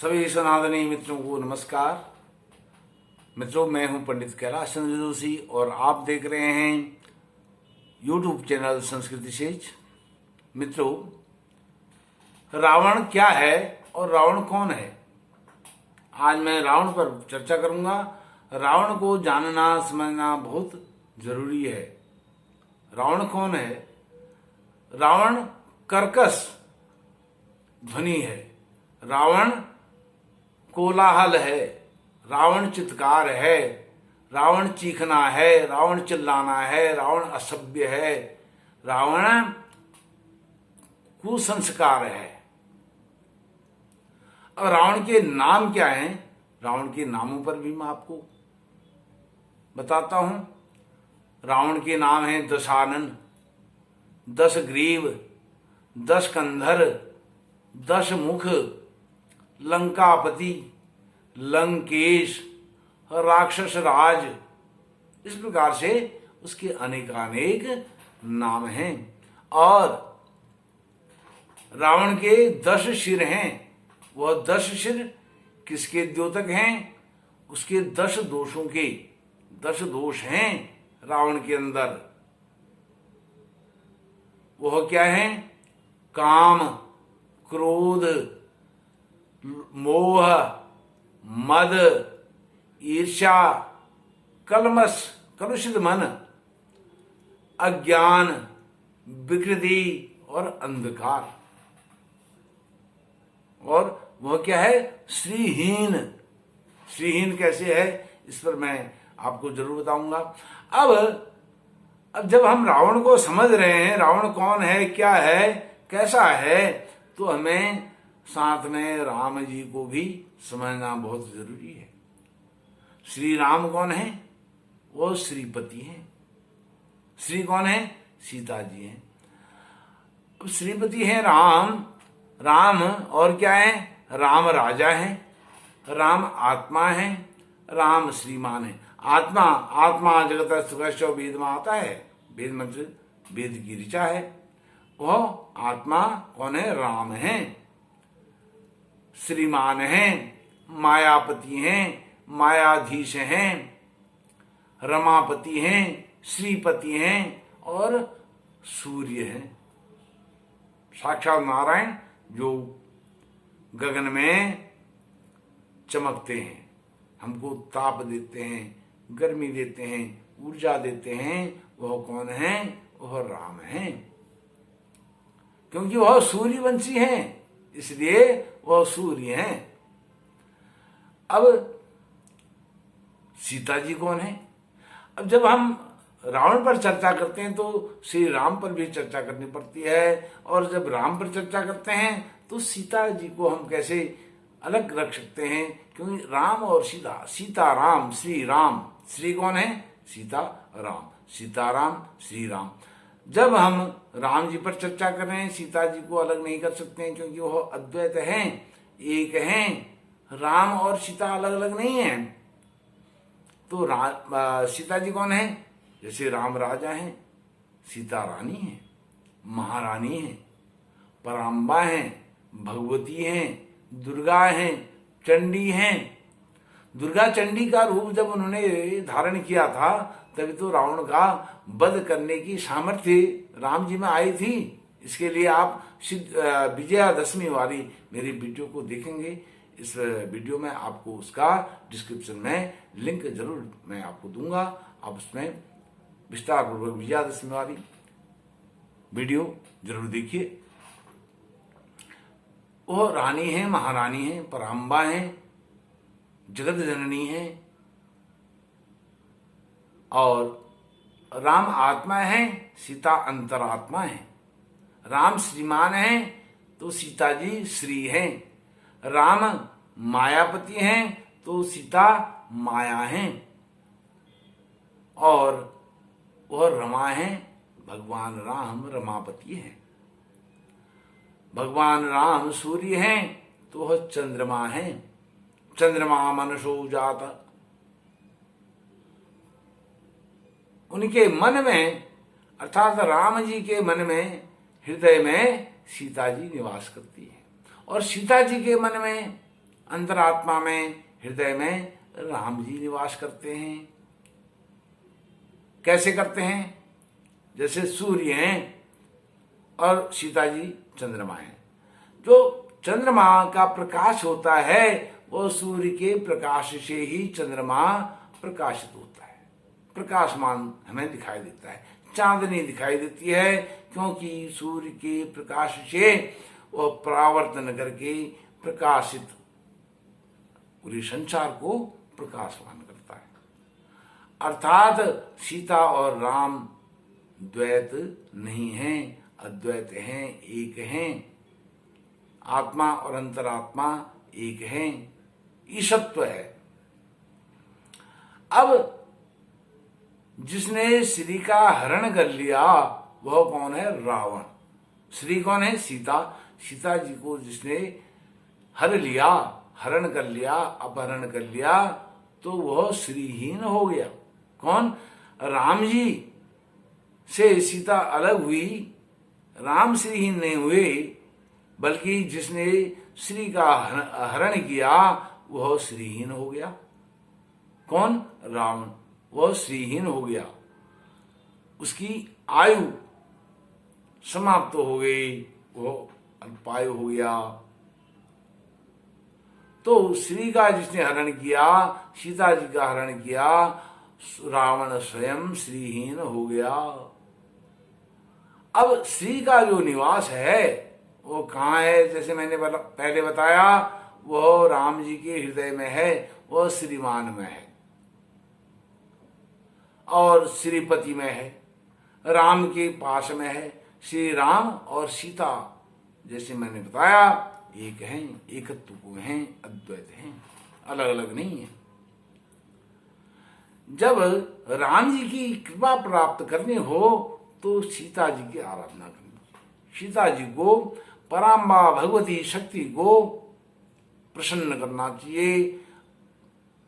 सभी सनातनी मित्रों को नमस्कार। मित्रों, मैं हूं पंडित कैलाश चंद्र जोशी और आप देख रहे हैं YouTube चैनल संस्कृति सेज। मित्रों, रावण क्या है और रावण कौन है, आज मैं रावण पर चर्चा करूंगा। रावण को जानना समझना बहुत जरूरी है। रावण कौन है? रावण कर्कश ध्वनि है, रावण कोलाहल है, रावण चित्कार है, रावण चीखना है, रावण चिल्लाना है, रावण असभ्य है, रावण कुसंस्कार है। अब रावण के नाम क्या हैं? रावण के नामों पर भी मैं आपको बताता हूं। रावण के नाम हैं दशानन, दस ग्रीव, दस कंधर, दस मुख, लंकापति, लंकेश, राक्षस राज। इस प्रकार से उसके अनेकानेक नाम हैं। और रावण के 10 सिर हैं। वह 10 सिर किसके द्योतक हैं? उसके 10 दोषों के 10 दोष हैं रावण के अंदर। वह क्या हैं? काम, क्रोध, मोह, मद, ईर्ष्या, कलुषित मन, अज्ञान, विकृति और अंधकार। और वह क्या है? श्रीहीन। श्रीहीन कैसे है, इस पर मैं आपको जरूर बताऊंगा। अब जब हम रावण को समझ रहे हैं, रावण कौन है, क्या है, कैसा है, तो हमें साथ में राम जी को भी समझना बहुत जरूरी है। श्री राम कौन है? वो श्रीपति हैं। श्री कौन है? सीता जी हैं। अब श्रीपति हैं राम। राम और क्या है? राम राजा हैं, राम आत्मा है, राम श्रीमान है। आत्मा जगत सुख वेद में आता है, वेद मंत्र, वेद की ऋचा है। वह आत्मा कौन है? राम है। श्रीमान हैं, मायापति हैं, मायाधीश हैं, रमापति हैं, श्रीपति हैं और सूर्य हैं। साक्षात नारायण जो गगन में चमकते हैं, हमको ताप देते हैं, गर्मी देते हैं, ऊर्जा देते हैं। वह कौन है? वह राम हैं। क्योंकि वह सूर्यवंशी हैं, इसलिए वह सूर्य हैं। अब सीता जी कौन है? अब जब हम रावण पर चर्चा करते हैं तो श्री राम पर भी चर्चा करनी पड़ती है, और जब राम पर चर्चा करते हैं तो सीता जी को हम कैसे अलग रख सकते हैं? क्योंकि राम और सीता राम, श्री राम। श्री कौन है? सीता राम, सीता राम, श्री राम। जब हम राम जी पर चर्चा कर रहे हैं, सीता जी को अलग नहीं कर सकते हैं, क्योंकि वह अद्वैत हैं, एक हैं। राम और सीता अलग अलग नहीं है। तो सीता जी कौन है? जैसे राम राजा हैं, सीता रानी है, महारानी है, पराम्बा हैं, भगवती हैं, दुर्गा हैं, चंडी हैं। दुर्गा चंडी का रूप जब उन्होंने धारण किया था, तभी तो रावण का वध करने की सामर्थ्य राम जी में आई थी। इसके लिए आप विजयादशमी वाली मेरी वीडियो को देखेंगे। इस वीडियो में आपको उसका डिस्क्रिप्शन में लिंक जरूर मैं आपको दूंगा। आप उसमें विस्तार पूर्वक विजयादशमी वाली वीडियो जरूर देखिए। वह रानी है, महारानी है, पराम्बा है, जगत जननी है। और राम आत्मा है, सीता अंतरात्मा है। राम श्रीमान है तो सीता जी श्री हैं। राम मायापति हैं तो सीता माया हैं। और वह रमा है, भगवान राम रमापति हैं। भगवान राम सूर्य हैं तो वह चंद्रमा हैं। चंद्रमा मनसो जाता। उनके मन में, अर्थात राम जी के मन में, हृदय में सीता जी निवास करती है। और सीता जी के मन में अंतरात्मा में, हृदय में राम जी निवास करते हैं। कैसे करते हैं? जैसे सूर्य हैं और सीता जी चंद्रमा हैं। जो चंद्रमा का प्रकाश होता है वो सूर्य के प्रकाश से ही चंद्रमा प्रकाशित होता है, प्रकाशमान हमें दिखाई देता है। चांदनी दिखाई देती है क्योंकि सूर्य के प्रकाश से वह परावर्तन करके प्रकाशित पूरे संसार को प्रकाशमान करता है। अर्थात सीता और राम द्वैत नहीं हैं, अद्वैत हैं, एक हैं। आत्मा और अंतरात्मा एक हैं, ईशत्व है। अब जिसने श्री का हरण कर लिया वह कौन है? रावण। श्री कौन है? सीता। सीता जी को जिसने हर लिया, हरण कर लिया, अपहरण कर लिया, तो वह श्रीहीन हो गया। कौन? राम जी से सीता अलग हुई, राम श्रीहीन नहीं हुए, बल्कि जिसने श्री का हरण किया वह श्रीहीन हो गया। कौन? रावण। वह श्रीहीन हो गया, उसकी आयु समाप्त हो गई, वो अल्पायु हो गया। तो श्री का जिसने हरण किया, सीता जी का हरण किया, रावण स्वयं श्रीहीन हो गया। अब श्री का जो निवास है वो कहाँ है? जैसे मैंने पहले बताया, वो राम जी के हृदय में है, वो श्रीमान में है और श्रीपति में है, राम के पास में है। श्री राम और सीता जैसे मैंने बताया एक हैं, एकत्व को हैं, अद्वैत हैं, अलग अलग नहीं है। जब राम जी की कृपा प्राप्त करनी हो तो सीता जी की आराधना करनी। सीता जी को, पराम्बा भगवती शक्ति को प्रसन्न करना चाहिए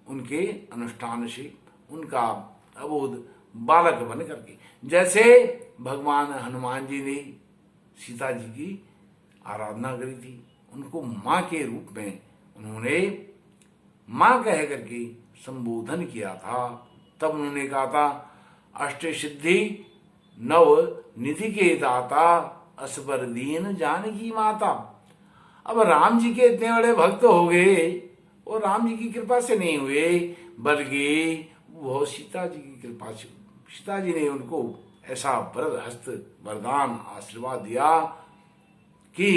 उनके अनुष्ठान से, उनका अबोध बालक बन करके। जैसे भगवान हनुमान जी ने सीता जी की आराधना करी थी, उनको माँ के रूप में उन्होंने माँ कह करके संबोधन किया था। तब उन्होंने कहा था, अष्ट सिद्धि नव निधि के दाता, असबर दीन जानकी माता। अब राम जी के इतने बड़े भक्त हो गए, वो राम जी की कृपा से नहीं हुए, बल्कि वो सीता जी की कृपा से। सीता जी ने उनको ऐसा वरद हस्त वरदान आशीर्वाद दिया कि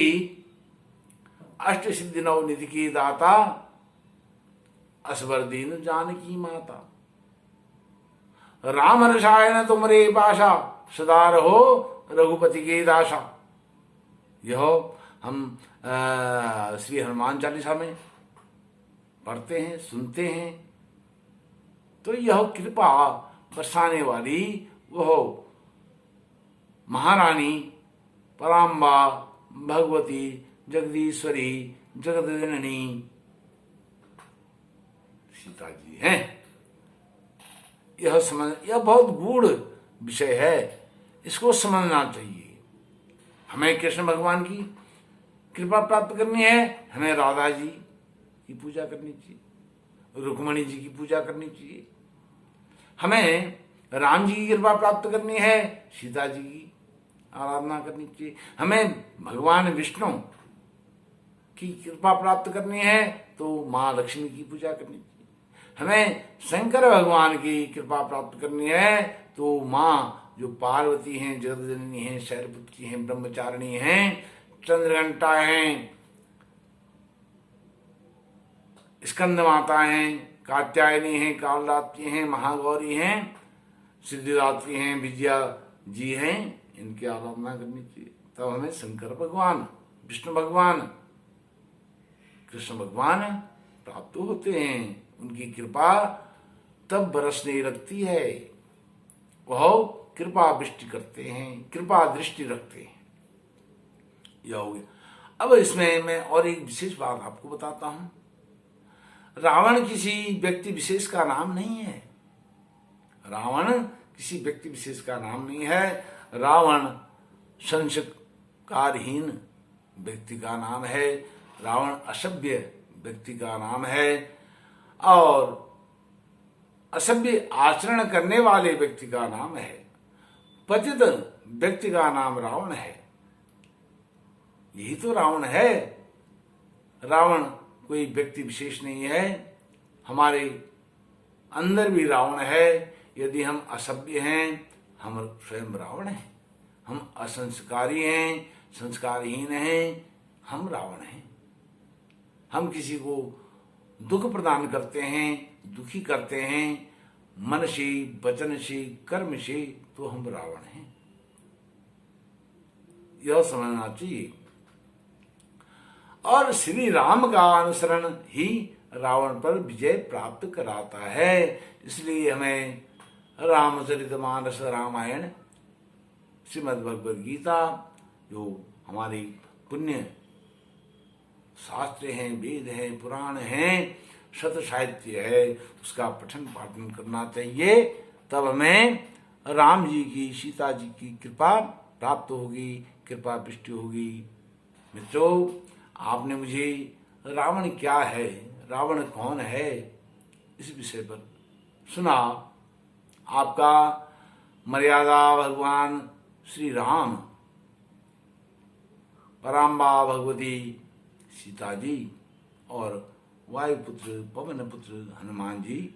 अष्ट सिद्धि नव निधि की दाता, असबर दीन जानकी माता। राम रसायन तुमरे पाशा, सदा रहो रघुपति के दासा। यह हम श्री हनुमान चालीसा में पढ़ते हैं, सुनते हैं। तो यह कृपा बरसाने वाली वह महारानी पराम्बा भगवती जगदीश्वरी जगदजननी सीता जी हैं। यह बहुत गूढ़ विषय है, इसको समझना चाहिए। हमें कृष्ण भगवान की कृपा प्राप्त करनी है, हमें राधा जी की पूजा करनी चाहिए, रुक्मणी जी की पूजा करनी चाहिए। हमें राम जी की कृपा प्राप्त करनी है, सीता जी की आराधना करनी चाहिए। हमें भगवान विष्णु की कृपा प्राप्त करनी है तो माँ लक्ष्मी की पूजा करनी चाहिए। हमें शंकर भगवान की कृपा प्राप्त करनी है तो माँ जो पार्वती हैं, जगदजननी हैं, शैलपुत्री हैं, ब्रह्मचारिणी हैं, चंद्रघंटा हैं, स्कंद माता हैं, कात्यायनी हैं, कालरात्रि हैं, महागौरी हैं, सिद्धिदात्री हैं, विजया जी हैं, इनकी आराधना करनी चाहिए। तब हमें शंकर भगवान, विष्णु भगवान, कृष्ण भगवान प्राप्त होते हैं। उनकी कृपा तब बरसने लगती है, वह कृपा वृष्टि करते हैं, कृपा दृष्टि रखते हैं। यह हो गया। अब इसमें मैं और एक विशेष बात आपको बताता हूं। रावण किसी व्यक्ति विशेष का नाम नहीं है। रावण किसी व्यक्ति विशेष का नाम नहीं है। रावण संस्कारहीन व्यक्ति का नाम है। रावण असभ्य व्यक्ति का नाम है और असभ्य आचरण करने वाले व्यक्ति का नाम है। पतित व्यक्ति का नाम रावण है। यही तो रावण है। रावण कोई व्यक्ति विशेष नहीं है, हमारे अंदर भी रावण है। यदि हम असभ्य हैं, हम स्वयं रावण हैं। हम असंस्कारी हैं, संस्कारहीन हैं, हम रावण हैं। हम किसी को दुख प्रदान करते हैं, दुखी करते हैं, मन से, वचन से, कर्म से, तो हम रावण हैं। यह समझना चाहिए। और श्री राम का अनुसरण ही रावण पर विजय प्राप्त कराता है। इसलिए हमें रामचरितमानस रामायण, श्रीमद् भगवद गीता, जो हमारी पुण्य शास्त्र हैं, वेद हैं, पुराण हैं, शत साहित्य है, उसका पठन पाठन करना चाहिए। तब हमें राम जी की, सीता जी की कृपा प्राप्त होगी, कृपा पुष्टि होगी। मित्रों, आपने मुझे रावण क्या है, रावण कौन है, इस विषय पर सुना। आपका मर्यादा भगवान श्री राम, पराम्बा भगवती सीता जी और वायुपुत्र पवनपुत्र हनुमान जी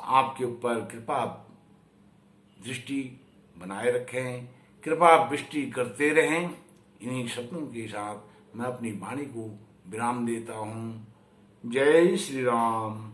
आपके ऊपर कृपा दृष्टि बनाए रखें, कृपा वृष्टि करते रहें। इन्हीं शब्दों के साथ मैं अपनी वाणी को विराम देता हूँ। जय श्री राम।